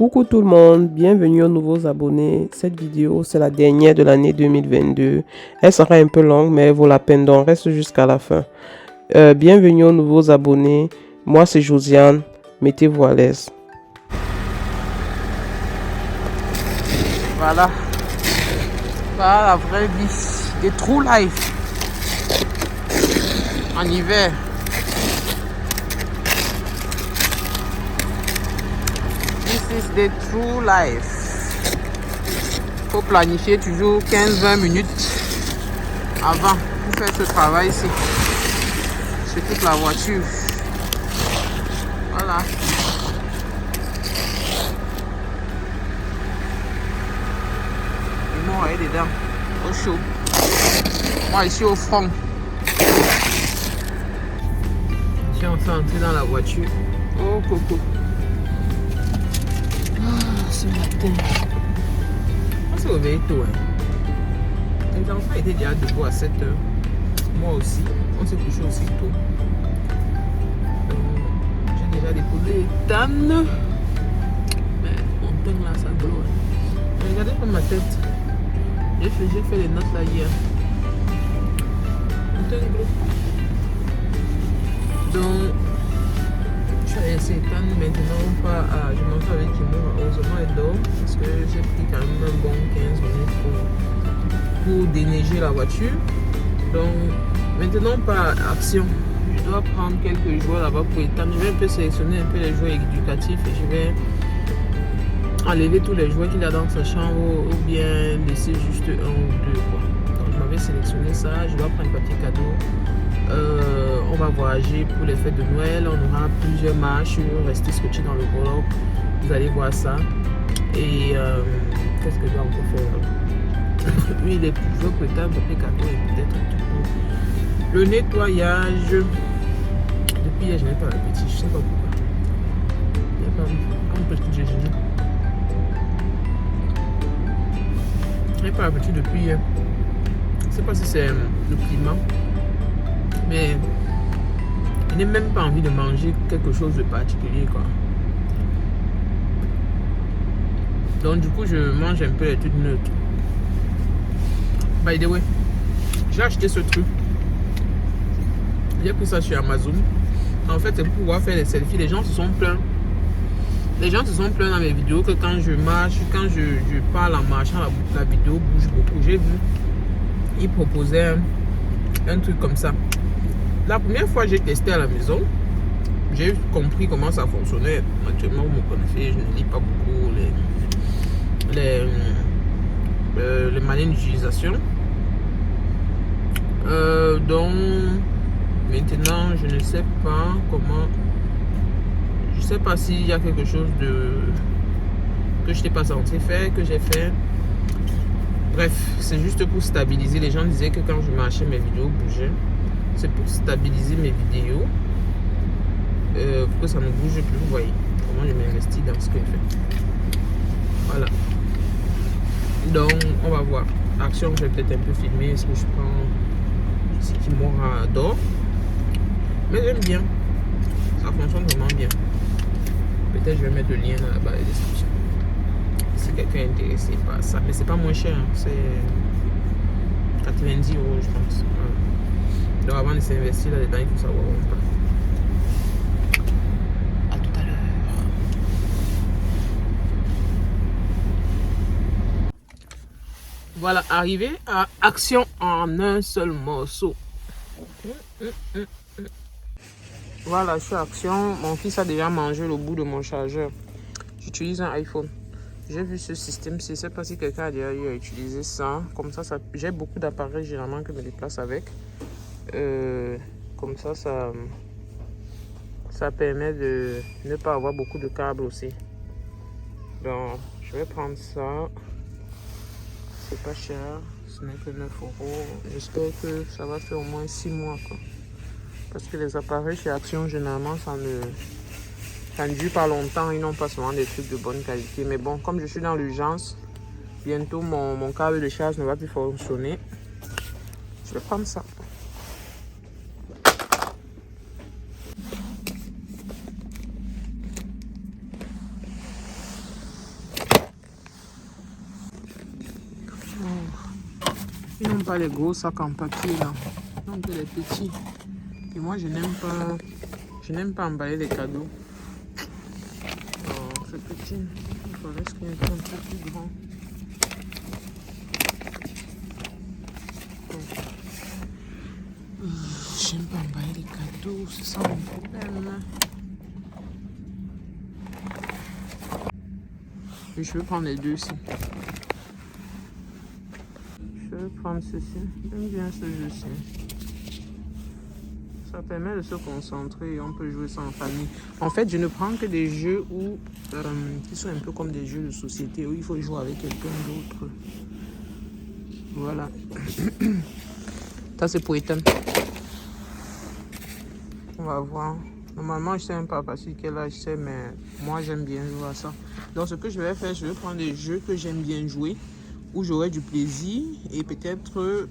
Coucou tout le monde, bienvenue aux nouveaux abonnés. Cette vidéo, c'est la dernière de l'année 2022. Elle sera un peu longue, mais elle vaut la peine, donc reste jusqu'à la fin. Bienvenue aux nouveaux abonnés. Moi, c'est Josiane. Mettez-vous à l'aise. Voilà. Voilà la vraie vie. Des true life. En hiver. This is the true life. Faut planifier toujours 15-20 minutes avant pour faire ce travail-ci. C'est toute la voiture. Voilà. Ils m'ont envoyé dedans. Au chaud. Moi ici au front. Ici on s'est entré dans la voiture. Oh coco. Ce matin. On s'est réveillé tôt. Les enfants étaient déjà debout à 7 h. Moi aussi. On s'est couché aussi tôt. J'ai déjà déposé les tannes. Mais mon teint là, ça glow. Regardez comme ma tête. J'ai fait les notes là hier. Mon teint glow. Donc, je suis allée essayer tannes maintenant. Je m'entends avec Kimo. Heureusement, elle dort. Parce que j'ai pris quand même un bon 15 minutes pour déneiger la voiture. Donc, maintenant, par action. Je dois prendre quelques jouets là-bas pour étendre. Je vais un peu sélectionner un peu les jouets éducatifs et je vais enlever tous les jouets qu'il y a dans sa chambre ou bien laisser juste un ou deux. Quoi. Donc, je m'avais sélectionné ça. Je dois prendre un papier cadeau. On va voyager pour les fêtes de Noël. On aura plusieurs marches. Rester scotché dans le vlog. Vous allez voir ça. Et qu'est-ce que je dois encore faire? Lui, il est toujours peut-être un papier cadeau et peut-être un tout. Le nettoyage. Depuis hier, je n'ai pas répété. Je ne sais pas pourquoi. Il n'y a pas un petit déjeuner. Je n'ai pas répété depuis hier. Je ne sais pas si c'est le climat. Mais je n'ai même pas envie de manger quelque chose de particulier, quoi. Donc, du coup, je mange un peu les trucs neutres. By the way, j'ai acheté ce truc. J'ai pris ça sur Amazon. En fait, c'est pour pouvoir faire des selfies. Les gens se sont plaints. Les gens se sont plaints dans mes vidéos que quand je marche, quand je parle en marchant, la vidéo bouge beaucoup. J'ai vu, ils proposaient un truc comme ça. La première fois j'ai testé à la maison, j'ai compris comment ça fonctionnait. Actuellement, vous me connaissez, je ne lis pas beaucoup les manières d'utilisation. Donc, maintenant, je ne sais pas comment. Je ne sais pas s'il y a quelque chose que je n'étais pas censé faire, que j'ai fait. Bref, c'est juste pour stabiliser. Les gens disaient que quand je marchais, mes vidéos bougeaient. C'est pour stabiliser mes vidéos. Pour que ça ne bouge plus. Vous voyez comment je m'investis dans ce que je fais. Voilà. Donc, on va voir. Action, je vais peut-être un peu filmer. Est-ce que je prends ce qui m'aura d'or. Mais j'aime bien. Ça fonctionne vraiment bien. Peut-être je vais mettre le lien dans la barre de description. Si quelqu'un est intéressé par ça. Mais c'est pas moins cher. C'est 90 €, je pense. Voilà. Donc avant de s'investir là-dedans, il faut savoir où on part. A tout à l'heure. Voilà, arrivé à action en un seul morceau. Voilà, je suis à action. Mon fils a déjà mangé le bout de mon chargeur. J'utilise un iPhone. J'ai vu ce système-ci. Je ne sais pas si quelqu'un a déjà eu à utiliser ça. Comme ça j'ai beaucoup d'appareils généralement que je me déplace avec. Comme ça permet de ne pas avoir beaucoup de câbles aussi. Donc, je vais prendre ça. C'est pas cher. Ce n'est que 9 €. J'espère que ça va faire au moins 6 mois, quoi. Parce que les appareils chez Action, généralement, ça ne dure pas longtemps. Ils n'ont pas souvent des trucs de bonne qualité. Mais bon, comme je suis dans l'urgence, bientôt mon câble de charge ne va plus fonctionner. Je vais prendre ça. pas les gros sacs en papier là. Donc les petits. Et moi je n'aime pas emballer les cadeaux. Oh, c'est petit. Il faudrait qu'il y ait un peu plus grand. J'aime pas emballer les cadeaux, c'est ça mon problème. Et je vais prendre les deux ici. Je vais prendre ceci. J'aime bien ce jeu-ci. Ça permet de se concentrer et on peut jouer ça en famille. En fait, je ne prends que des jeux qui sont un peu comme des jeux de société où il faut jouer avec quelqu'un d'autre. Voilà. Ça, c'est pour Ethan. On va voir. Normalement, je ne sais même pas parce quel âge c'est, mais moi, j'aime bien jouer à ça. Donc, ce que je vais faire, je vais prendre des jeux que j'aime bien jouer, où j'aurai du plaisir. Et peut-être,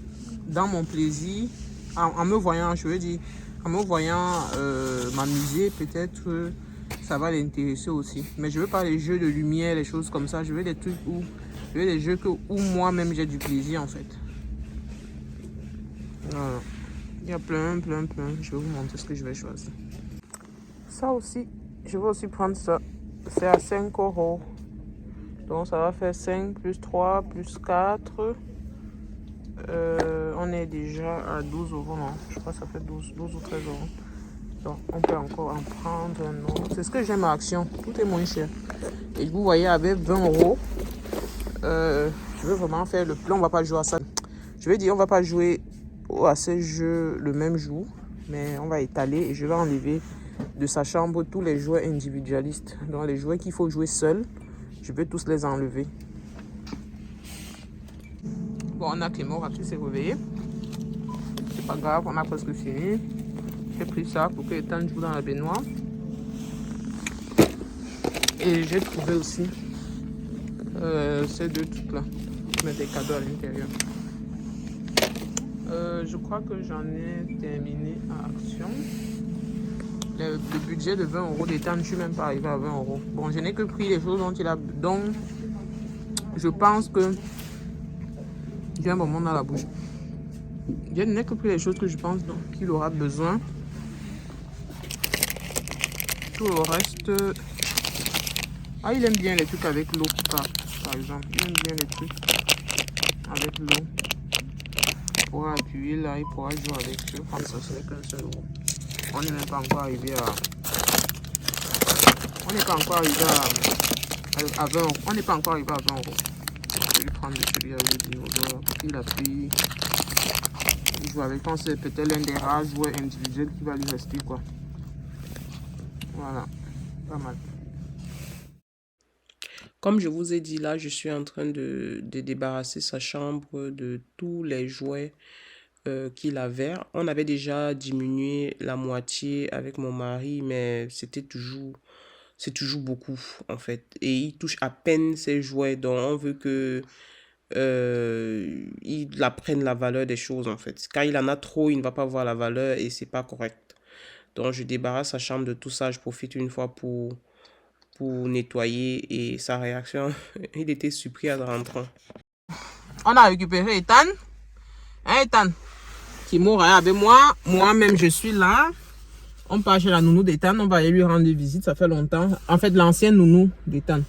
dans mon plaisir, en me voyant, je veux dire, en me voyant m'amuser, peut-être, ça va l'intéresser aussi. Mais je veux pas les jeux de lumière, les choses comme ça. Je veux des trucs où, je veux des jeux où moi-même j'ai du plaisir, en fait. Voilà. Il y a plein. Je vais vous montrer ce que je vais choisir. Ça aussi, je vais aussi prendre ça. C'est à 5 €. Donc ça va faire 5 plus 3 plus 4. On est déjà à 12 €, non? Je crois que ça fait 12 ou 13 €. Donc on peut encore en prendre un autre. C'est ce que j'aime à Action. Tout est moins cher. Et vous voyez, avec 20 €, je veux vraiment faire le plan. On va pas jouer à ça. Je veux dire, on va pas jouer à ces jeux le même jour, mais on va étaler et je vais enlever de sa chambre tous les jouets individualistes. Donc les jouets qu'il faut jouer seul, je vais tous les enlever. Bon, on a Clément qui s'est réveillé. C'est pas grave, on a presque fini. J'ai pris ça pour que Ethan joue dans la baignoire. Et j'ai trouvé aussi ces deux trucs-là. Je mets des cadeaux à l'intérieur. Je crois que j'en ai terminé à Action. Le budget de 20 € d'Ethan, je ne suis même pas arrivé à 20 €. Bon, je n'ai que pris les choses dont il a. Donc, je pense que j'ai un moment dans la bouche. Je n'ai que pris les choses que je pense qu'il aura besoin. Tout le reste. Ah, il aime bien les trucs avec l'eau, par exemple. Il aime bien les trucs avec l'eau. Il pourra appuyer là, il pourra jouer avec. Je vais prendre ça, ce n'est qu'un seul euro. On n'est même pas encore arrivé à. On n'est pas encore arrivé à 20 €. On n'est pas encore arrivé à 20 €. Je vais lui prendre celui avec le dinosaure. Il appuie. Il joue avec. C'est peut-être l'un des rares joueurs individuels qui va lui rester, quoi. Voilà. Pas mal. Comme je vous ai dit, là, je suis en train de débarrasser sa chambre de tous les jouets qu'il avait. On avait déjà diminué la moitié avec mon mari, mais c'est toujours beaucoup, en fait. Et il touche à peine ses jouets, donc on veut que il apprenne la valeur des choses, en fait. Quand il en a trop, il ne va pas voir la valeur et c'est pas correct. Donc, je débarrasse sa chambre de tout ça. Je profite une fois pour nettoyer et sa réaction, il était surpris en rentrant. On a récupéré Ethan. Hein, Ethan? Kimura est avec moi. Moi-même, je suis là. On part chez la nounou d'Ethan. On va aller lui rendre visite. Ça fait longtemps. En fait, l'ancienne nounou d'Ethan.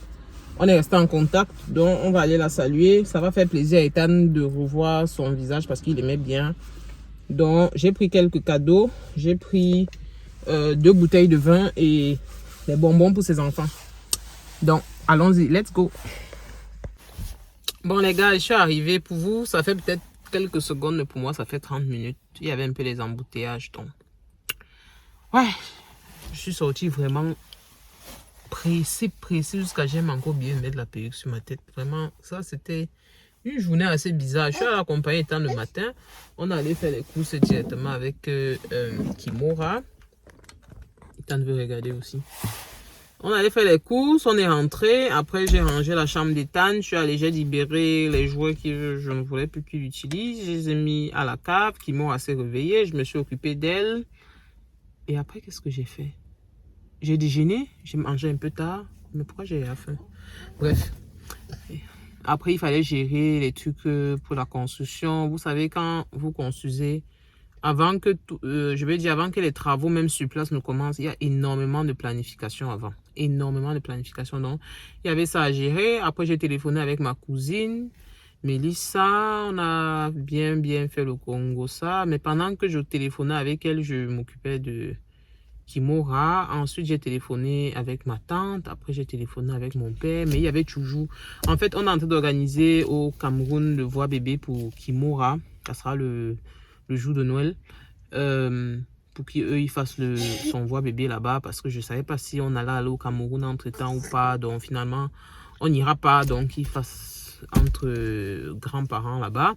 On est resté en contact. Donc, on va aller la saluer. Ça va faire plaisir à Ethan de revoir son visage parce qu'il aimait bien. Donc, j'ai pris quelques cadeaux. J'ai pris 2 bouteilles de vin et des bonbons pour ses enfants. Donc, allons-y, let's go. Bon, les gars, je suis arrivé. Pour vous, ça fait peut-être quelques secondes, mais pour moi, ça fait 30 minutes. Il y avait un peu les embouteillages, donc. Ouais, je suis sorti vraiment pressé, jusqu'à j'aime encore bien mettre la perruque sur ma tête. Vraiment, ça, c'était une journée assez bizarre. Je suis allé accompagner Ethan le matin. On allait faire les courses directement avec Kimura. Ethan veut regarder aussi. On allait faire les courses, on est rentré. Après, j'ai rangé la chambre d'Ethan. Je suis allé, j'ai libéré les jouets que je ne voulais plus qu'il utilise. Je les ai mis à la cave, qui m'ont assez réveillé. Je me suis occupé d'elle. Et après, qu'est-ce que j'ai fait? J'ai déjeuné, j'ai mangé un peu tard. Mais pourquoi j'ai la faim? Bref. Après, il fallait gérer les trucs pour la construction. Vous savez, quand vous construisez, avant que je veux dire, avant que les travaux même sur place ne commencent, il y a énormément de planification avant. Énormément de planification. Donc, il y avait ça à gérer. Après, j'ai téléphoné avec ma cousine, Mélissa. On a bien fait le Congo, ça. Mais pendant que je téléphonais avec elle, je m'occupais de Kimora. Ensuite, j'ai téléphoné avec ma tante. Après, j'ai téléphoné avec mon père. Mais il y avait toujours... En fait, on est en train d'organiser au Cameroun le voix bébé pour Kimora. Ça sera le jour de Noël. Pour qu'eux, ils fassent son voix bébé là-bas. Parce que je ne savais pas si on allait aller au Cameroun entre-temps ou pas. Donc, finalement, on n'ira pas. Donc, ils fassent entre grands-parents là-bas.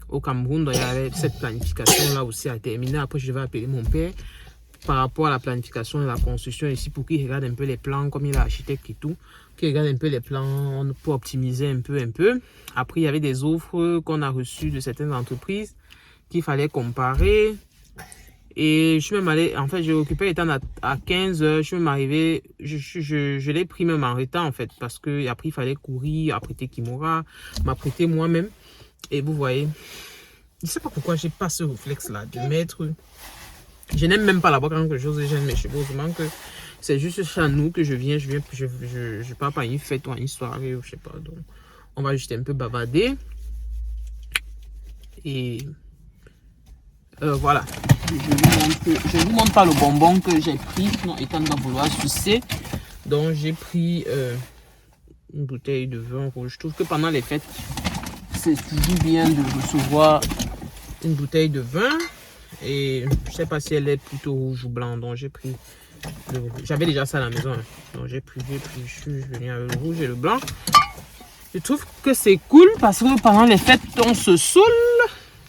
Au Cameroun, donc, il y avait cette planification-là aussi à terminer. Après, je vais appeler mon père par rapport à la planification et la construction ici pour qu'il regarde un peu les plans comme il est architecte et tout, qu'il regarde un peu les plans pour optimiser un peu. Après, il y avait des offres qu'on a reçues de certaines entreprises qu'il fallait comparer. Et je suis même allé, en fait, j'ai occupé les temps à 15 heures. Je suis même arrivé, je l'ai pris même en retard en fait, parce que après il fallait courir, apprêter Kimora, m'apprêter moi-même. Et vous voyez, je ne sais pas pourquoi j'ai pas ce réflexe là de mettre. Je n'aime même pas là-bas quand quelque chose gêne mes cheveux. Seulement que c'est juste chez nous que je viens, je pars pas à une fête ou à une soirée ou je sais pas. Donc, on va juste un peu bavarder. Et voilà. Je vous montre pas le bonbon que j'ai pris. Non, étant de vouloir sucer. Donc, j'ai pris une bouteille de vin rouge. Je trouve que pendant les fêtes, c'est toujours bien de recevoir une bouteille de vin. Et je sais pas si elle est plutôt rouge ou blanc. Donc j'ai pris le rouge. J'avais déjà ça à la maison. Hein. Donc j'ai pris, je suis venu avec le rouge et le blanc. Je trouve que c'est cool parce que pendant les fêtes, on se saoule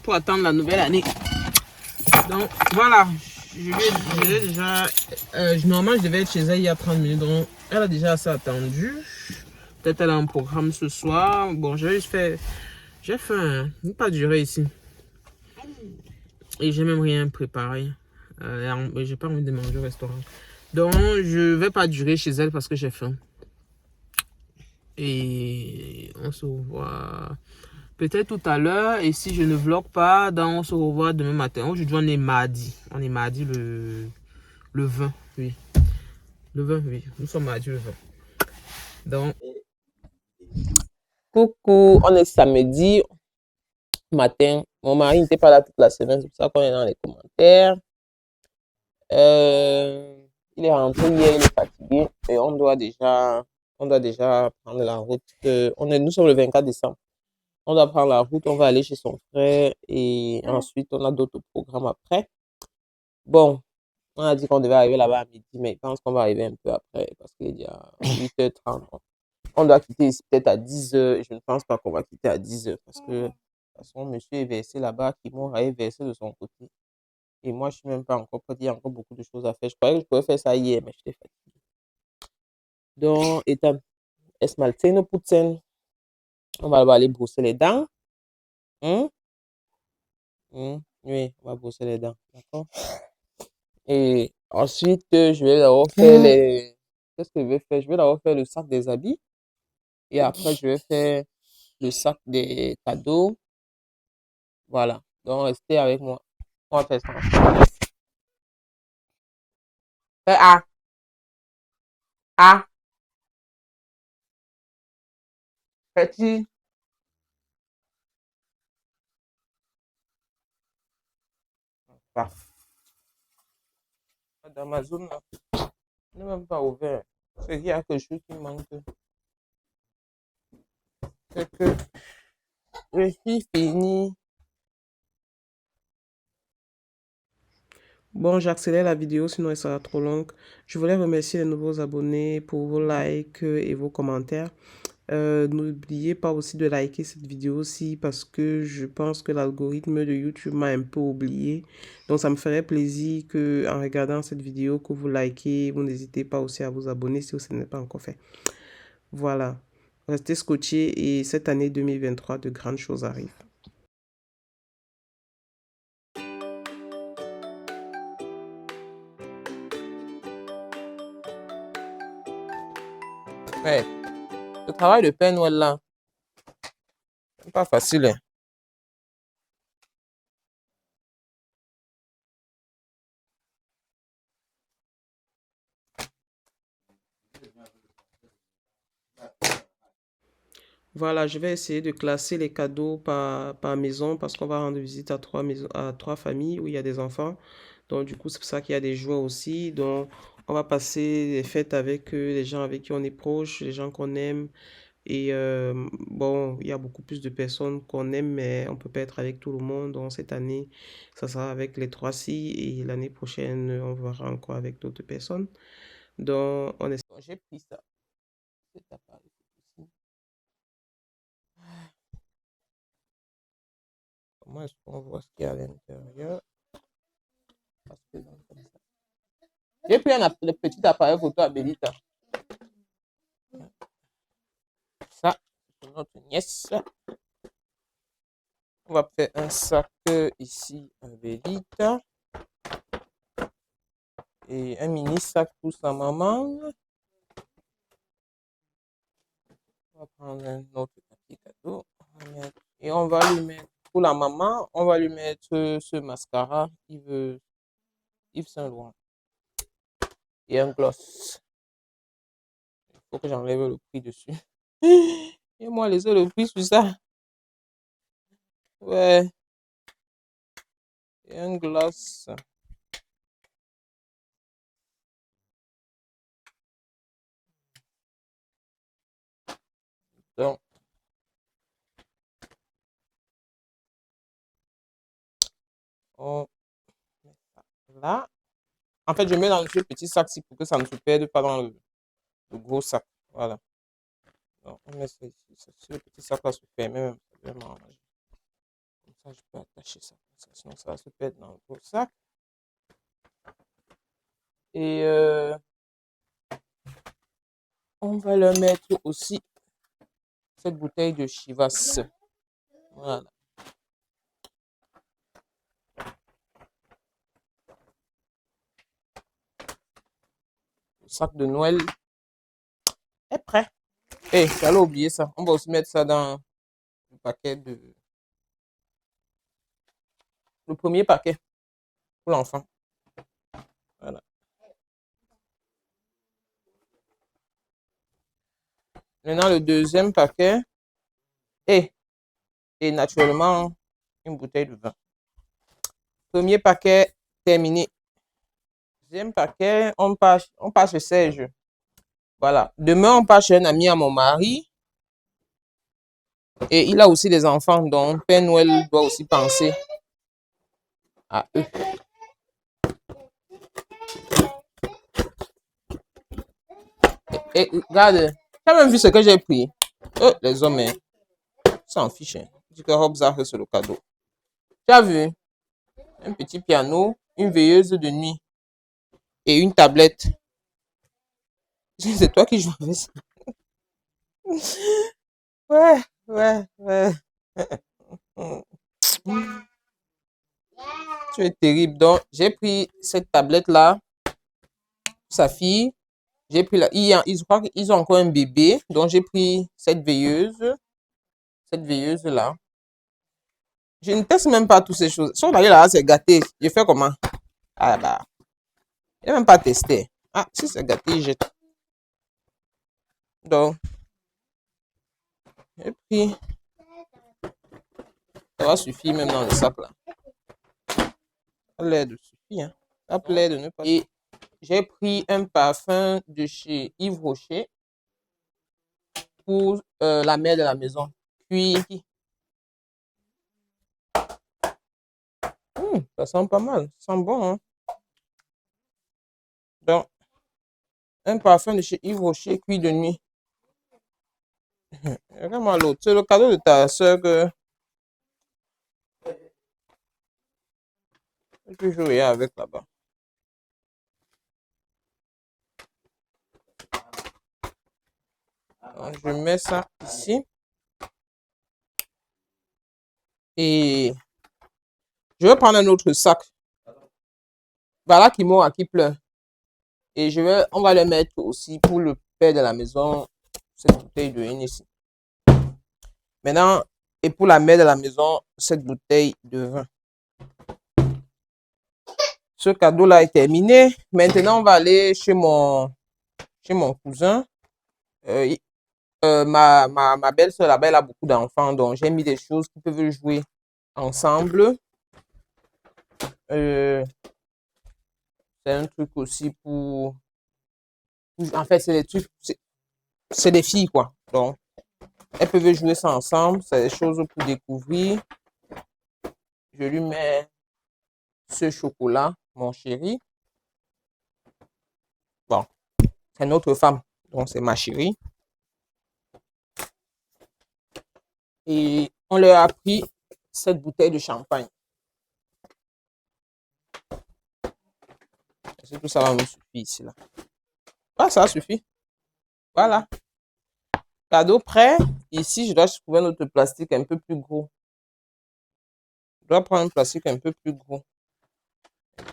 pour attendre la nouvelle année. Donc voilà. Je vais déjà. Normalement, je devais être chez elle il y a 30 minutes. Donc elle a déjà assez attendu. Peut-être elle a un programme ce soir. Bon, je vais juste faire. J'ai faim. Il ne pas durer ici. Et j'ai même rien préparé. J'ai pas envie de manger au restaurant. Donc, je vais pas durer chez elle parce que j'ai faim. Et on se revoit peut-être tout à l'heure. Et si je ne vlog pas, on se revoit demain matin. Aujourd'hui, on est mardi. On est mardi le 20. Oui. Le 20, oui. Nous sommes mardi le 20. Donc, coucou. On est samedi matin. Mon mari n'était pas là toute la semaine. C'est pour ça qu'on est dans les commentaires. Il est rentré hier, il est fatigué et on doit déjà prendre la route. Nous sommes le 24 décembre. On doit prendre la route, on va aller chez son frère et ensuite on a d'autres programmes après. Bon, on a dit qu'on devait arriver là-bas à midi, mais je pense qu'on va arriver un peu après parce qu'il est déjà 8h30. On doit quitter ici peut-être à 10h. Je ne pense pas qu'on va quitter à 10h parce que de toute façon, monsieur est versé là-bas, qui m'aurait versé de son côté. Et moi, je suis même pas encore prête. Il y a encore beaucoup de choses à faire. Je croyais que je pouvais faire ça hier, mais j'étais fatiguée. Donc, étant esmalteno putzen, on va aller brosser les dents. Hein? Oui, on va brosser les dents. D'accord? Et ensuite, je vais d'abord faire les. Qu'est-ce que je vais faire? Je vais d'abord faire le sac des habits. Et après, je vais faire le sac des cadeaux. Voilà. Donc, restez avec moi. On va faire ça. Ah, ah, petit. Ah. Dans ma zone, là, n'est même pas ouvert. C'est qu'il y a quelque chose qui manque. C'est que je suis fini. Bon, j'accélère la vidéo, sinon elle sera trop longue. Je voulais remercier les nouveaux abonnés pour vos likes et vos commentaires. N'oubliez pas aussi de liker cette vidéo aussi parce que je pense que l'algorithme de YouTube m'a un peu oublié. Donc ça me ferait plaisir que en regardant cette vidéo que vous likez, vous n'hésitez pas aussi à vous abonner si ce n'est pas encore fait. Voilà, restez scotchés et cette année 2023 de grandes choses arrivent. Ouais, le travail de Père Noël là, C'est pas facile, hein. Voilà, je vais essayer de classer les cadeaux par maison parce qu'on va rendre visite à à 3 familles où il y a des enfants. Donc, du coup, c'est pour ça qu'il y a des jouets aussi. Donc, on va passer les fêtes avec eux, les gens avec qui on est proche, les gens qu'on aime. Et bon, il y a beaucoup plus de personnes qu'on aime, mais on peut pas être avec tout le monde. Donc, cette année, ça sera avec les 3-ci et l'année prochaine, on verra encore avec d'autres personnes. Donc, on est... J'ai pris ça. Cet appareil ici. Comment est-ce qu'on voit ce qu'il y a à l'intérieur? J'ai pris le petit appareil photo à Bélita. Ça, c'est notre nièce. On va faire un sac ici à Bélita. Et un mini sac pour sa maman. On va prendre un autre papier cadeau. Et on va lui mettre, pour la maman, on va lui mettre ce mascara Yves Saint Laurent. Et un gloss. Il faut que j'enlève le prix dessus. Et moi, les autres, le prix sur ça. Ouais. Et un gloss. Donc, on met ça là. En fait, je mets dans ce petit sac-ci pour que ça ne se perde pas dans le gros sac. Voilà. Donc, on met ça ici. Le petit sac va se fermer même. Vraiment. Comme ça, je peux attacher ça. Sinon, ça va se perdre dans le gros sac. Et on va leur mettre aussi cette bouteille de Chivas. Voilà. Le sac de Noël est prêt. Eh, j'allais oublier ça. On va aussi mettre ça dans le paquet de... Le premier paquet pour l'enfant. Voilà. Maintenant, le deuxième paquet. Et naturellement, une bouteille de vin. Premier paquet terminé. Deuxième paquet, on passe chez Serge. Voilà. Demain, on passe chez un ami à mon mari. Et il a aussi des enfants, donc Père Noël doit aussi penser à eux. Et regarde, tu as même vu ce que j'ai pris. Les hommes, hein, s'en fichent. Hein. Dis que Robza, c'est le cadeau. Tu as vu? Un petit piano, une veilleuse de nuit et une tablette. C'est toi qui joues avec ça. Ouais, ouais, ouais. Tu es terrible. Donc, j'ai pris cette tablette-là pour sa fille. J'ai pris je crois qu'ils ont encore un bébé. Donc, j'ai pris cette veilleuse. Cette veilleuse-là. Je ne teste même pas toutes ces choses. Si on allait là, c'est gâté. Je fais comment? Ah bah. Il n'a même pas testé. Ah, si c'est gâté, il jette. Donc, et puis, ça va suffire même dans le sac là. Ça l'aide suffit, hein. Ça plaît de ne pas. Et j'ai pris un parfum de chez Yves Rocher pour la mère de la maison. Puis, ça sent pas mal. Ça sent bon, hein. Donc, un parfum de chez Yves Rocher, cuir de nuit. Regarde-moi l'autre. C'est le cadeau de ta soeur que je peux jouer avec là-bas. Donc, je mets ça ici. Et je vais prendre un autre sac. Voilà qui mord, qui pleure. Et on va le mettre aussi pour le père de la maison, cette bouteille de Hennessy. Maintenant, Et pour la mère de la maison, cette bouteille de vin. Ce cadeau-là est terminé. Maintenant, on va aller chez mon cousin. Ma belle-sœur là-bas, elle a beaucoup d'enfants, donc j'ai mis des choses qui peuvent jouer ensemble. C'est un truc aussi en fait, c'est des trucs, c'est des filles, quoi. Donc, elles peuvent jouer ça ensemble. C'est des choses pour découvrir. Je lui mets ce chocolat, mon chéri. Bon, c'est notre femme, donc c'est ma chérie. Et on leur a pris cette bouteille de champagne. Est-ce que ça va me suffire ici, là? Ah, ça suffit. Voilà. Cadeau prêt. Ici, je dois trouver un autre plastique un peu plus gros. Je dois prendre un plastique un peu plus gros.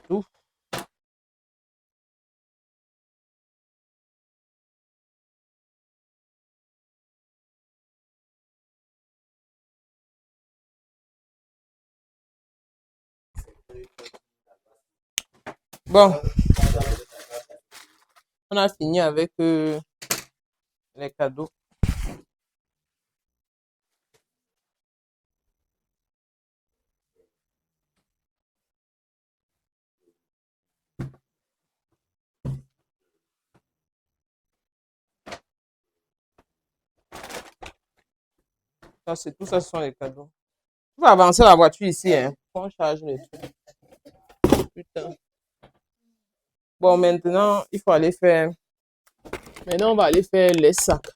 Tout. Bon, on a fini avec les cadeaux. Ça, c'est tout ça, ce sont les cadeaux. On va avancer la voiture ici, hein. On charge les trucs. Putain. Bon, maintenant, il faut aller faire. Maintenant, on va aller faire les sacs.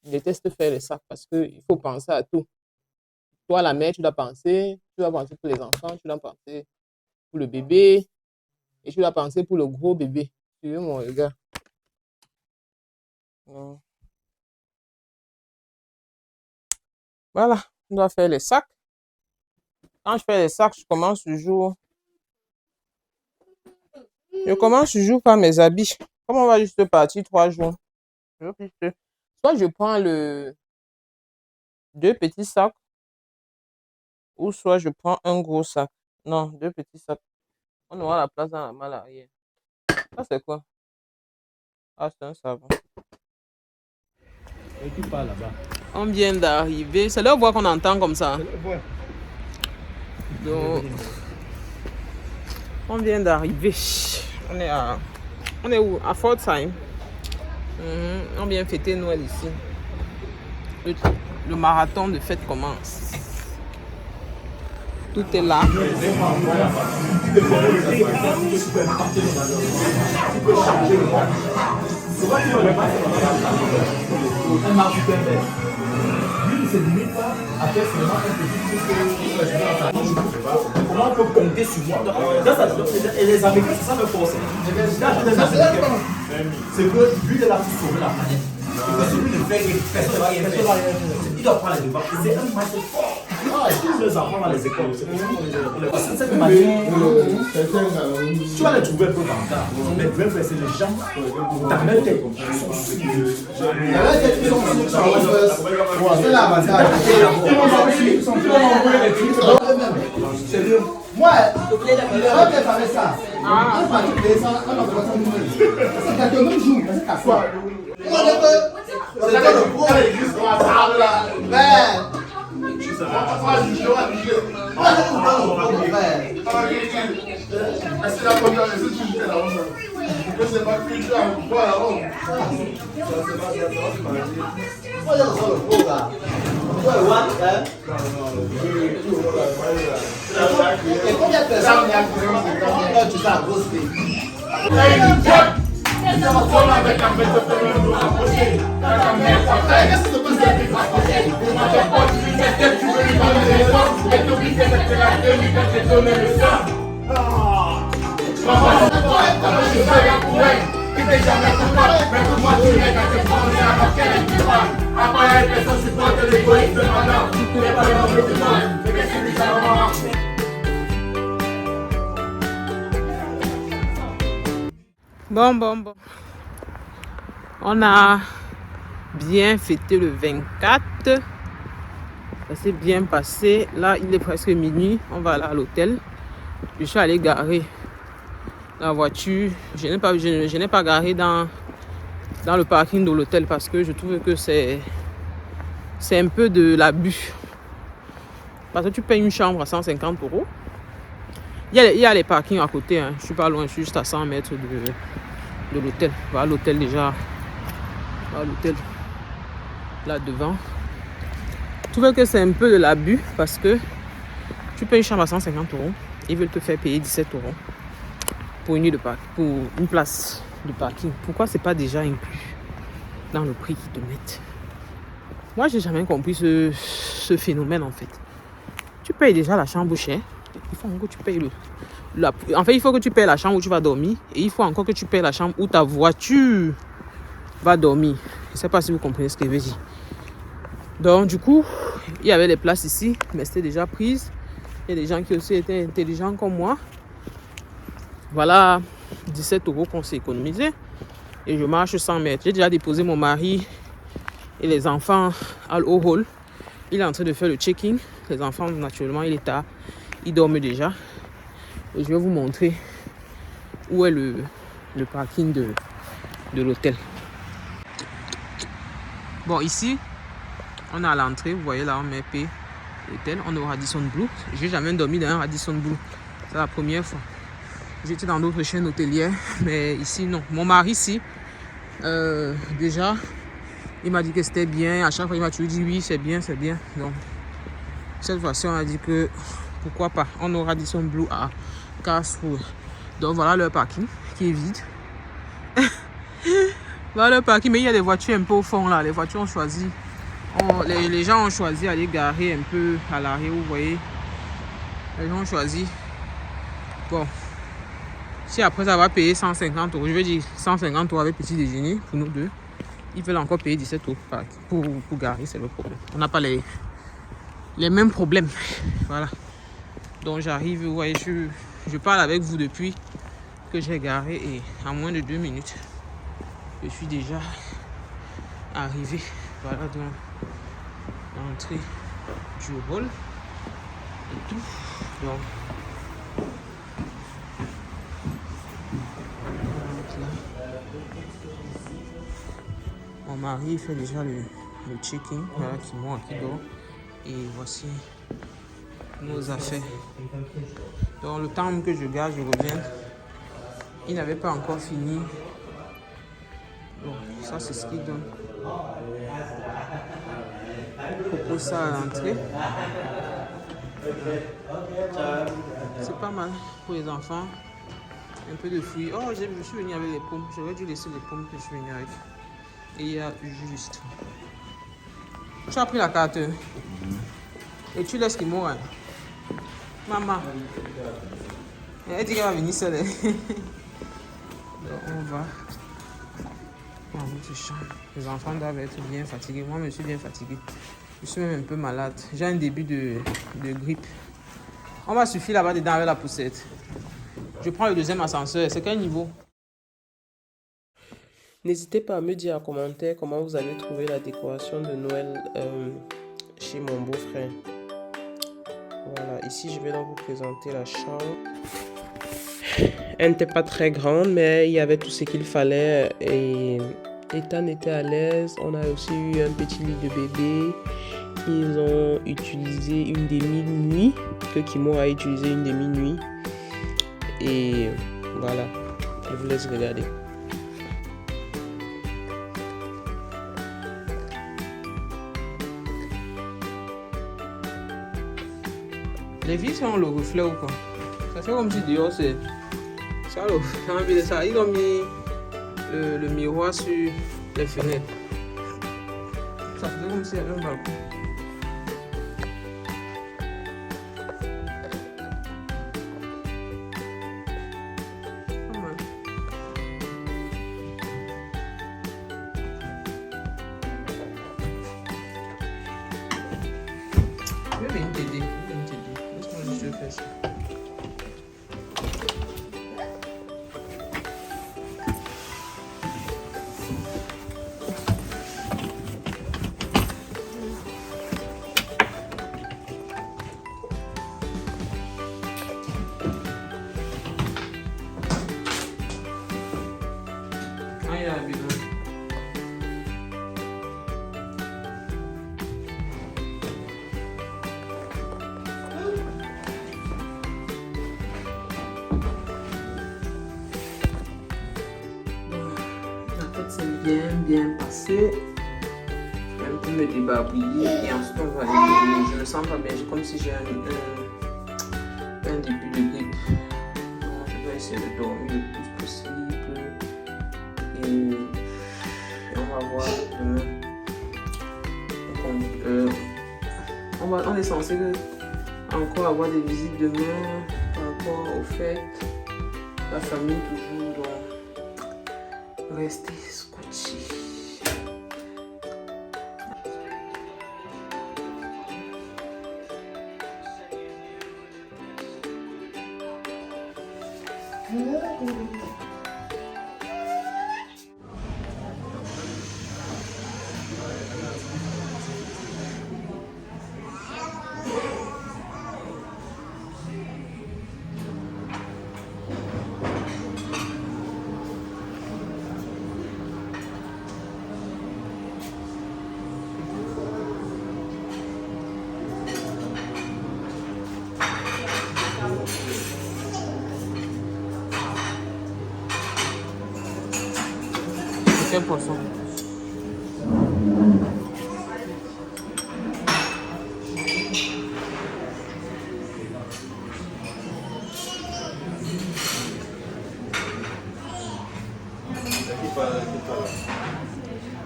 Je déteste faire les sacs parce qu'il faut penser à tout. Toi, la mère, tu dois penser. Tu dois penser pour les enfants. Tu dois penser pour le bébé. Et tu dois penser pour le gros bébé. Tu veux mon regard? Voilà, on doit faire les sacs. Quand je fais les sacs, je commence toujours. Je commence toujours par mes habits. Comme on va juste partir 3 jours. Soit je prends deux petits sacs, ou soit je prends un gros sac. Non, 2 petits sacs. On aura la place dans la malle arrière. Ça, c'est quoi? Ah, c'est un savon. Et tu pars là-bas. On vient d'arriver. C'est leur voix qu'on entend comme ça. Donc, on vient d'arriver. On est où? À Fort Time. On vient fêter Noël ici. Le marathon de fête commence. Tout est là. Comment on peut compter sur moi? Et les Américains, c'est ça le force. C'est que lui, il a sauvé la planète. Parce que lui, ne fait rien, personne ne va rien faire. Il doit prendre les devants. C'est un match fort. Tous les enfants dans les écoles, c'est cette manière. Tu vas les trouver un peu vantards. Mais vrai, c'est les gens. Ta mère tête sont sûrs. C'est l'avantage. Moi, l'Europe est avec ça. On va tout payer ça, on va faire ça nous-mêmes. C'est quelqu'un même jour, c'est qu'à quoi? C'est le gros l'église qu'on va parler là. Mais. On va juger, on va juger. On va juger. C'est la première fois que tu juges la honte. Je ne sais pas qui juge à quoi la honte. Moi, je sens le gros là. Toi, le one, hein? Et combien de personnes il y a quand tu fais la grosse fille? Qu'est-ce que tu Bon. On a bien fêté le 24. Ça s'est bien passé. Là, il est presque minuit. On va aller à l'hôtel. Je suis allé garer la voiture. Je n'ai pas garé dans le parking de l'hôtel parce que je trouve que c'est un peu de l'abus. Parce que tu payes une chambre à 150 €. Il y a les parkings à côté. Hein. Je suis pas loin, je suis juste à 100 mètres de l'hôtel. Voilà l'hôtel déjà. Voilà l'hôtel là devant. Je trouve que c'est un peu de l'abus parce que tu payes une chambre à 150 €. Ils veulent te faire payer 17 € pour une nuit de parking, pour une place de parking. Pourquoi c'est pas déjà inclus dans le prix qu'ils te mettent? Moi, j'ai jamais compris ce phénomène en fait. Tu payes déjà la chambre chère. Il faut encore que tu payes en fait, il faut que tu payes la chambre où tu vas dormir. Et il faut encore que tu payes la chambre où ta voiture va dormir. Je ne sais pas si vous comprenez ce que je veux dire. Donc, du coup, il y avait les places ici, mais c'était déjà prises. Il y a des gens qui aussi étaient intelligents comme moi. Voilà 17 € qu'on s'est économisé. Et je marche 100 mètres. J'ai déjà déposé mon mari et les enfants au hall. Il est en train de faire le check-in. Les enfants, naturellement, il est tard. Ils dorment déjà. Et je vais vous montrer où est le parking de l'hôtel. Bon, ici, on est à l'entrée. Vous voyez là, on met P l'hôtel. On est au Radisson Blu. Je n'ai jamais dormi dans un Radisson Blu. C'est la première fois. J'étais dans d'autres chaînes hôtelières. Mais ici, non. Mon mari, ici, déjà, il m'a dit que c'était bien. À chaque fois, il m'a toujours dit oui, c'est bien, c'est bien. Donc, cette fois-ci, on a dit que pourquoi pas. On est au Radisson Blu à Karlsruhe. Donc, voilà leur parking qui est vide. Voilà le parking, mais il y a des voitures un peu au fond là. Les voitures ont choisi. Les gens ont choisi d'aller garer un peu à l'arrière, vous voyez. Les gens ont choisi. Bon. Si après ça va payer 150 €, je veux dire 150 € avec petit déjeuner pour nous deux, ils veulent encore payer 17 € pour garer, c'est le problème. On n'a pas les mêmes problèmes. Voilà. Donc j'arrive, vous voyez, je parle avec vous depuis que j'ai garé et en moins de 2 minutes, je suis déjà arrivé. Voilà donc l'entrée du hall et tout. Donc, mon mari fait déjà le check-in, voilà, qui dort. Et voici nos affaires. Donc le temps que je garde, je reviens. Il n'avait pas encore fini. Bon, ça c'est ce qu'il donne. Il propose ça à l'entrée. C'est pas mal pour les enfants. Un peu de fruits. Oh, je suis venu avec les pommes. J'aurais dû laisser les pommes que je suis venu avec. Et il y a juste. Tu as pris la carte. Et tu laisses qu'il mourra. Hein? Maman. Elle dit qu'elle va venir seule. Donc on va dans notre chambre. Les enfants doivent être bien fatigués. Moi, je suis bien fatigué. Je suis même un peu malade. J'ai un début de grippe. On va suffire là-bas dedans avec la poussette. Je prends le deuxième ascenseur. C'est quel niveau? N'hésitez pas à me dire en commentaire comment vous avez trouvé la décoration de Noël chez mon beau-frère. Voilà, ici je vais donc vous présenter la chambre. Elle n'était pas très grande, mais il y avait tout ce qu'il fallait et Ethan était à l'aise. On a aussi eu un petit lit de bébé. Ils ont utilisé une demi-nuit, que Kimo a utilisé une demi-nuit. Et voilà, je vous laisse regarder. Les vitres ont le reflet ou quoi? Ça fait comme si dehors c'est ça le reflet de ça. Ils ont mis le miroir sur les fenêtres. Ça fait comme si il y avait un balcon. Pas mal. Je vais venir t'aider. Laisse-moi juste faire ça. bien passé. Je vais un peu me débarbouiller et ensuite on va aller dormir. Je me sens pas bien, j'ai comme si j'ai un début de grippe. Donc je vais essayer de dormir le plus possible et on va voir demain. On est censé encore avoir des visites demain par rapport aux fêtes. La famille toujours, donc restez scotchés. Quel poisson?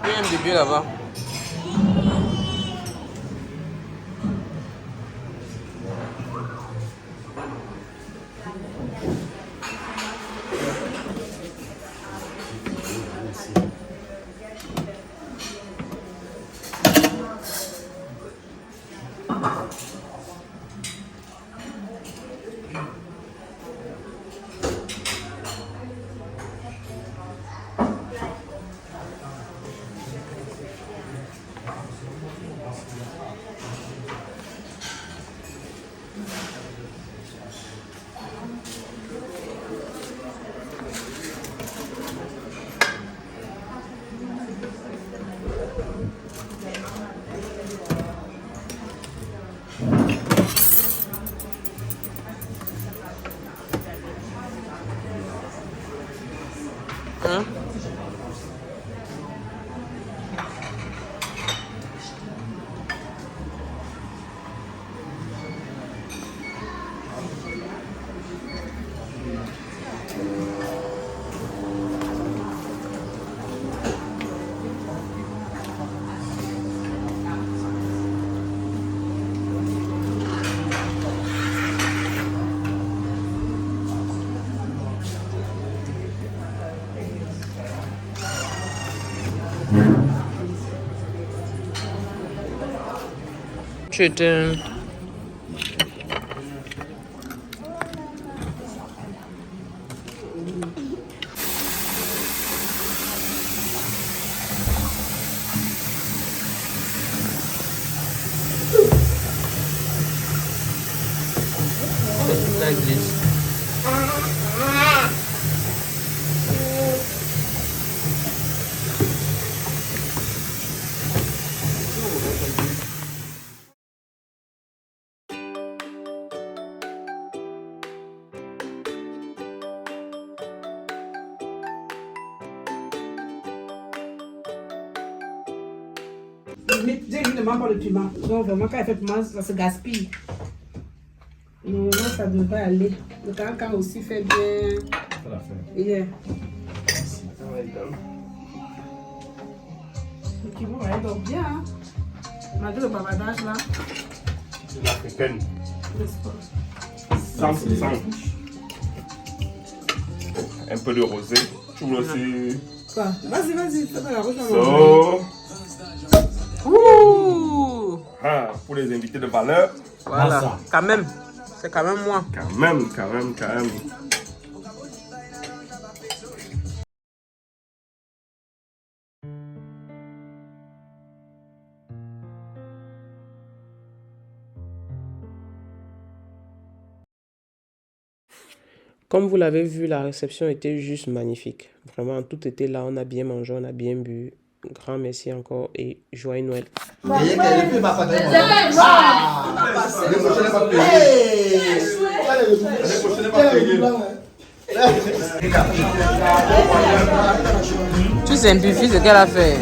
Il y a un bébé là-bas. Hein? Chicken. Like this. J'ai ne mange pas le piment. Donc vraiment quand elle fait piment, ça se gaspille. Non, ça devrait aller. Le cancan aussi fait bien. Ça l'a fait. Yeah. Le Kimo, elle dort bien. Hein? Malgré le bavardage là. C'est l'africaine. N'est-ce pas? Sans. Un peu de rosé. Tu veux aussi. Quoi? Vas-y, fais la rouge. So. Ouh! Ah, pour les invités de valeur. Voilà, Massa. quand même. C'est quand même moi. Quand même. Comme vous l'avez vu, la réception était juste magnifique. Vraiment, tout était là. On a bien mangé, on a bien bu. Grand merci encore et joyeux Noël. Le prochain n'est pas payé. Le prochain n'est pas payé. Tu simplifies ce qu'elle a fait.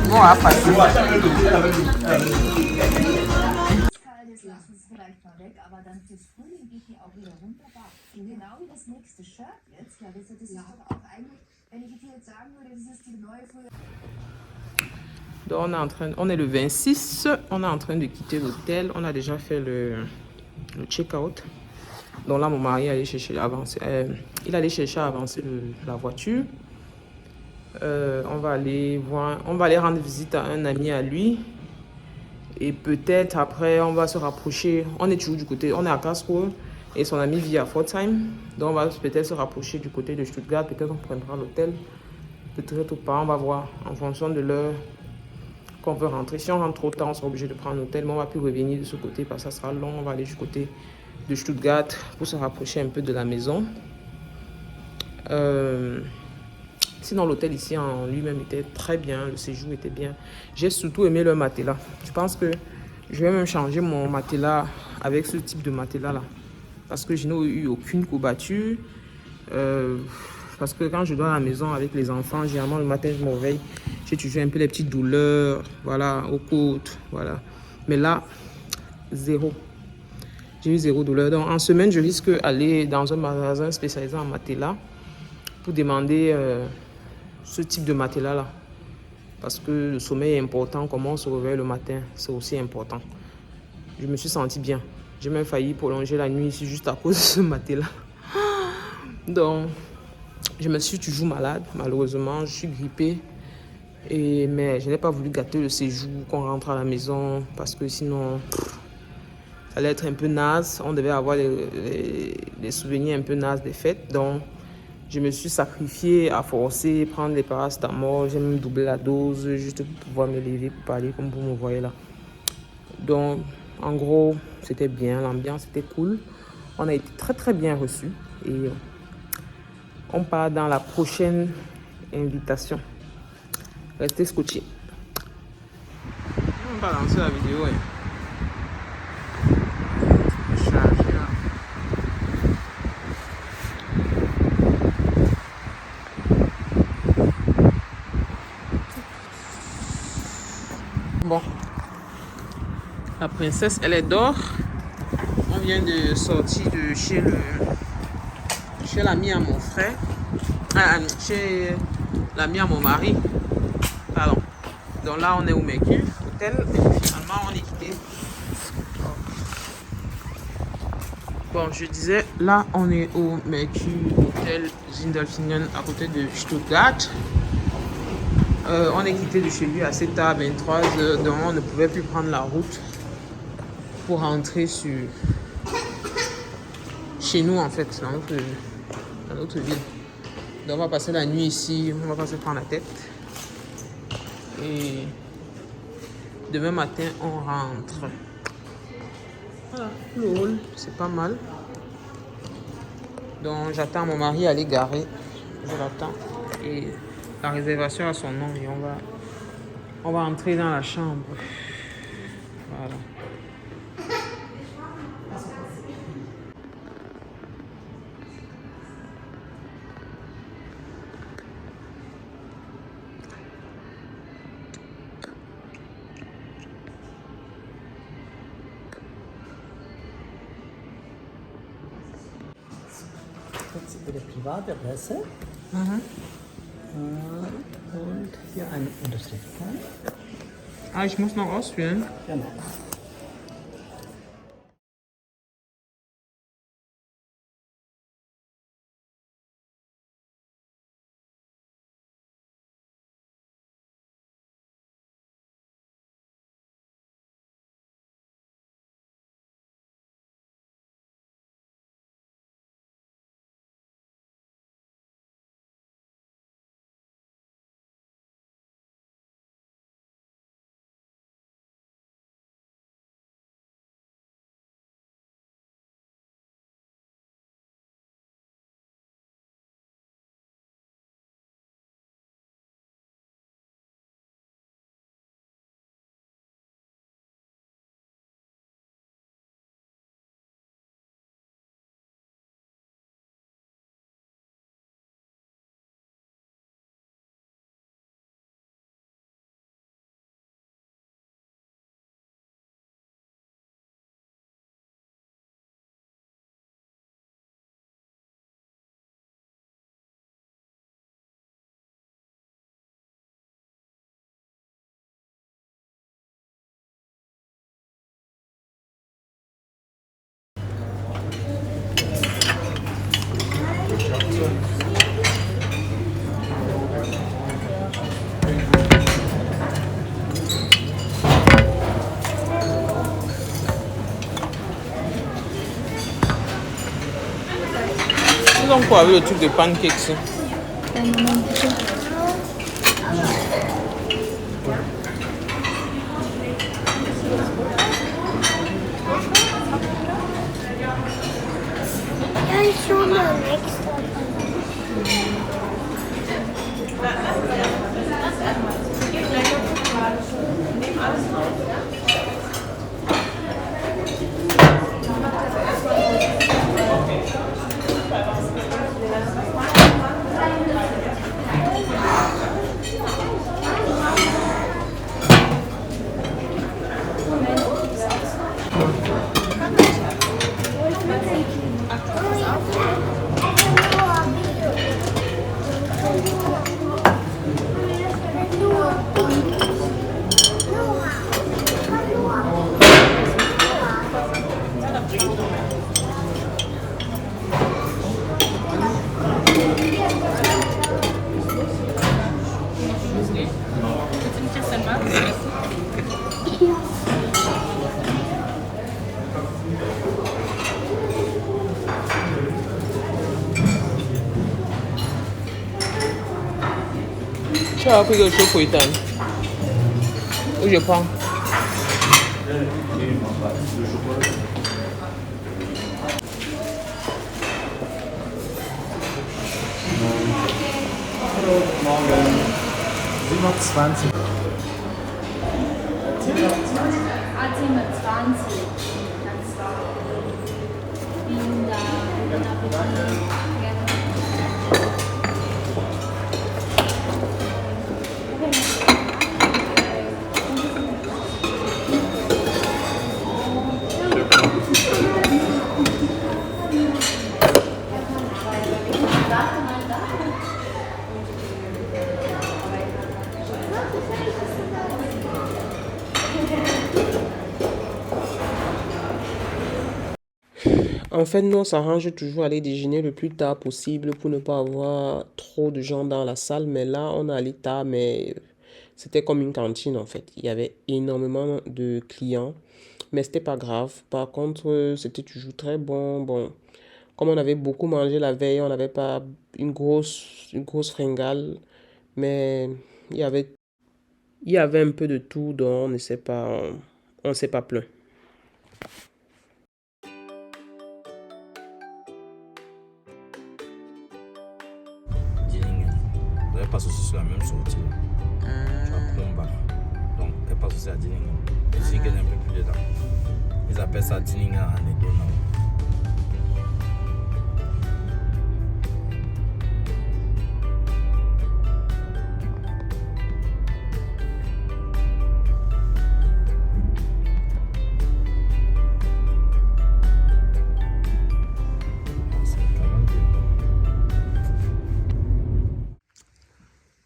Bon, à passer. Kaltes lassen es vielleicht mal weg, aber dann fürs Frühling geht die auch wieder wunderbar. Genau wie das nächste Shirt jetzt. Larissa, das ist doch auch eigentlich, wenn ich dir jetzt sagen würde, das ist die neue Frühling. Donc on est le 26, on est en train de quitter l'hôtel, on a déjà fait le check-out. Donc là mon mari allait chercher il allait chercher à avancer la voiture. On va aller rendre visite à un ami à lui. Et peut-être après on va se rapprocher. On est toujours du côté, on est à Karlsruhe et son ami vit à Pforzheim. Donc on va peut-être se rapprocher du côté de Stuttgart. Peut-être on prendra l'hôtel. Peut-être ou pas, on va voir en fonction de l'heure qu'on veut rentrer. Si on rentre trop tard, on sera obligé de prendre un hôtel, mais on va plus revenir de ce côté parce que ça sera long. On va aller du côté de Stuttgart pour se rapprocher un peu de la maison. Sinon, l'hôtel ici en lui-même était très bien, le séjour était bien. J'ai surtout aimé le matelas. Je pense que je vais même changer mon matelas avec ce type de matelas-là. Parce que je n'ai eu aucune courbature. Parce que quand je dors à la maison avec les enfants, généralement le matin je me réveille, j'ai toujours un peu les petites douleurs, voilà, aux côtes, voilà. Mais là, zéro. J'ai eu zéro douleur. Donc en semaine, je risque d'aller dans un magasin spécialisé en matelas pour demander ce type de matelas-là. Parce que le sommeil est important, comment on se réveille le matin, c'est aussi important. Je me suis sentie bien. J'ai même failli prolonger la nuit ici juste à cause de ce matelas. Donc, je me suis toujours malade, malheureusement, je suis grippée. Mais je n'ai pas voulu gâter le séjour, qu'on rentre à la maison, parce que sinon, ça allait être un peu naze. On devait avoir des souvenirs un peu nazes des fêtes. Donc, je me suis sacrifiée à forcer, prendre des paracétamol. J'ai même doublé la dose, juste pour pouvoir me lever, pour parler comme vous me voyez là. Donc, en gros, c'était bien, l'ambiance était cool. On a été très très bien reçus. Et on part dans la prochaine invitation. Restez scotchés. On va lancer la vidéo. Charger là. Bon. La princesse, elle est dehors. On vient de sortir de chez l'ami à mon frère. Chez l'ami à mon mari. Pardon. Donc là, on est au Mercure Hôtel. Et finalement, on est quitté. Bon, je disais, là, on est au Mercure Hôtel Zindelfingen à côté de Stuttgart. On est quitté de chez lui à 7h, 23h. Donc, on ne pouvait plus prendre la route pour rentrer chez nous, en fait, dans notre ville. Donc, on va passer la nuit ici. On va pas se prendre la tête. Et demain matin, on rentre. Voilà, le hall, c'est pas mal. Donc, j'attends mon mari à aller garer. Je l'attends. Et la réservation a son nom. Et on va entrer dans la chambre. Voilà. Das ist Ihre Privatadresse. Und hier eine Unterschrift. Ah, ich muss noch ausfüllen. Genau. Ils ont quoi avec le truc de pancakes? Tu as pris quelque chose pour Ethan? Où je prends? Morgen. 27. 27. Vielen Dank. Guten Appetit. En fait, nous, on s'arrange toujours à aller déjeuner le plus tard possible pour ne pas avoir trop de gens dans la salle. Mais là, on est allé tard, mais c'était comme une cantine en fait. Il y avait énormément de clients, mais c'était pas grave. Par contre, c'était toujours très bon. Bon, comme on avait beaucoup mangé la veille, on n'avait pas une grosse fringale, mais il y avait un peu de tout, donc on ne s'est pas plaint. Elle passe aussi sur la même sortie. Tu vas combattre. Donc elle passe aussi à Dillingham. Dillingham est un peu plus dedans. Ils appellent ça Dillingham en Edona.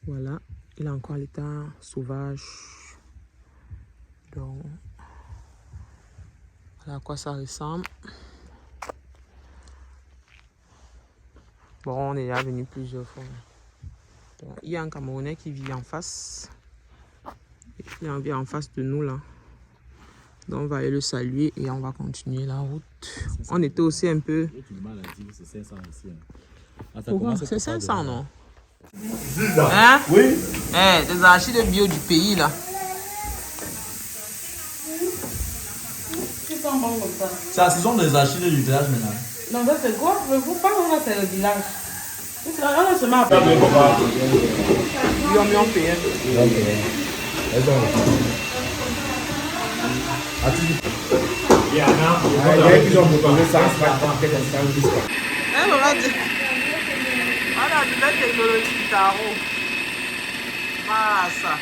Voilà, il est encore à l'état sauvage. Donc, voilà à quoi ça ressemble. Bon, on est déjà venu plusieurs fois. Donc, il y a un Camerounais qui vit en face. Il vit en face de nous là. Donc, on va aller le saluer et on va continuer la route. On était aussi un peu... C'est 500 ici. C'est 500, non? Hein? Oui. Des archives de bio du pays là. C'est la saison des archives du village maintenant. Non, ça c'est quoi? Vous parlez, là c'est le village. On a seulement appelé. Ils ont payé. Voilà, nouvelle technologie du tarot. Massa.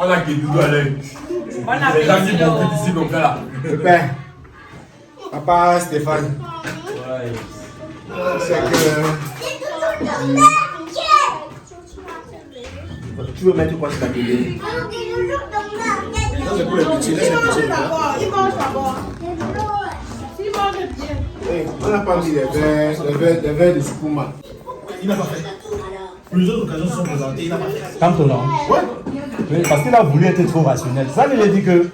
On a que Doudou à l'œil. Les gens qui vont ici comme ça là. Le père. Papa Stéphane. Ouais. C'est que. Tu veux mettre quoi sur la télé? Ça c'est pour les petits, laisse les petits. Il mange d'abord. Il mange bien. On n'a pas mis les verres de Superman. Il n'a pas fait. Plusieurs occasions se sont présentées, il n'a pas fait. Quand on a. Ouais. Oui, parce qu'il a voulu être trop rationnel. Ça veut dire que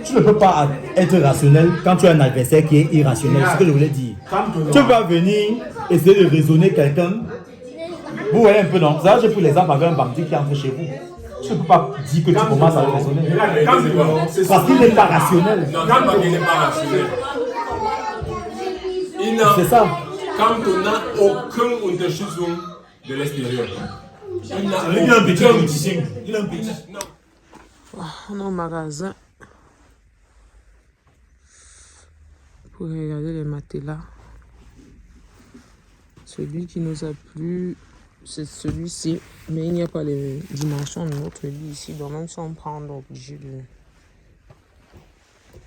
tu ne peux pas être rationnel quand tu as un adversaire qui est irrationnel. C'est ce que je voulais dire. Tu vas venir essayer de raisonner quelqu'un. Vous voyez un peu, non? Ça, j'ai pris l'exemple avec un bandit qui entre chez vous. Tu ne peux pas dire que tu commences à le raisonner. Parce qu'il n'est pas rationnel. Non, quand il n'est pas rationnel. C'est ça. Quand on n'a aucun unterstützung de l'extérieur. Il a un petit musicien. Il a un petit. On est au magasin pour regarder les matelas. Celui qui nous a plu, c'est celui-ci, mais il n'y a pas les dimensions de notre lit ici, donc même si on prend, on est obligé de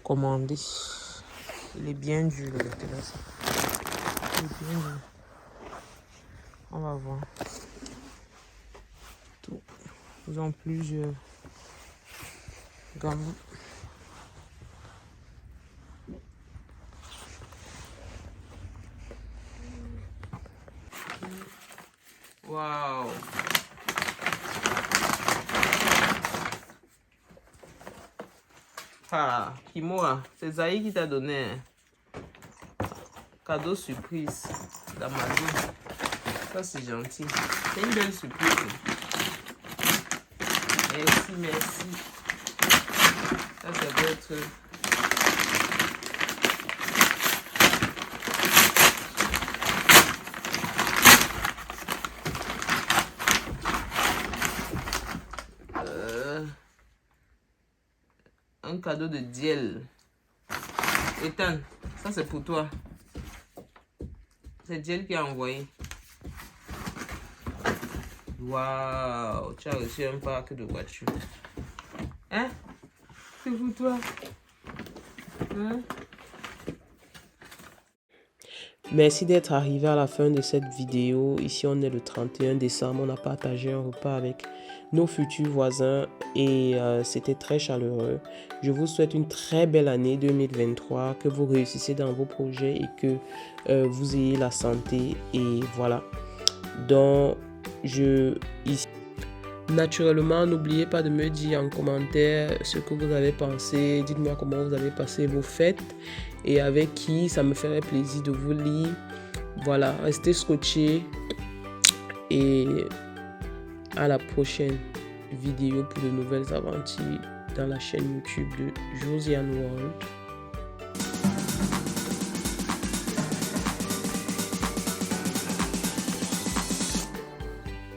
commander. Il est bien dur le matelas. Ça. Il est bien dur. On va voir. Tout. Ils ont plusieurs gammes. Waouh! Ah, Kimoa, c'est Zaï qui t'a donné un cadeau surprise d'Amazon. Ça, c'est gentil. C'est une belle surprise. Merci, merci. Ça doit être... un cadeau de Diel. Ethan, ça c'est pour toi. C'est Diel qui a envoyé. Waouh, tu as reçu un parc de voitures. Hein? C'est pour toi. Hein? Merci d'être arrivé à la fin de cette vidéo. Ici, on est le 31 décembre. On a partagé un repas avec nos futurs voisins et c'était très chaleureux. Je vous souhaite une très belle année 2023, que vous réussissez dans vos projets et que vous ayez la santé. Et voilà. Donc, naturellement, n'oubliez pas de me dire en commentaire ce que vous avez pensé. Dites-moi comment vous avez passé vos fêtes et avec qui. Ça me ferait plaisir de vous lire. Voilà, restez scotchés et à la prochaine vidéo pour de nouvelles aventures dans la chaîne YouTube de Josiane World.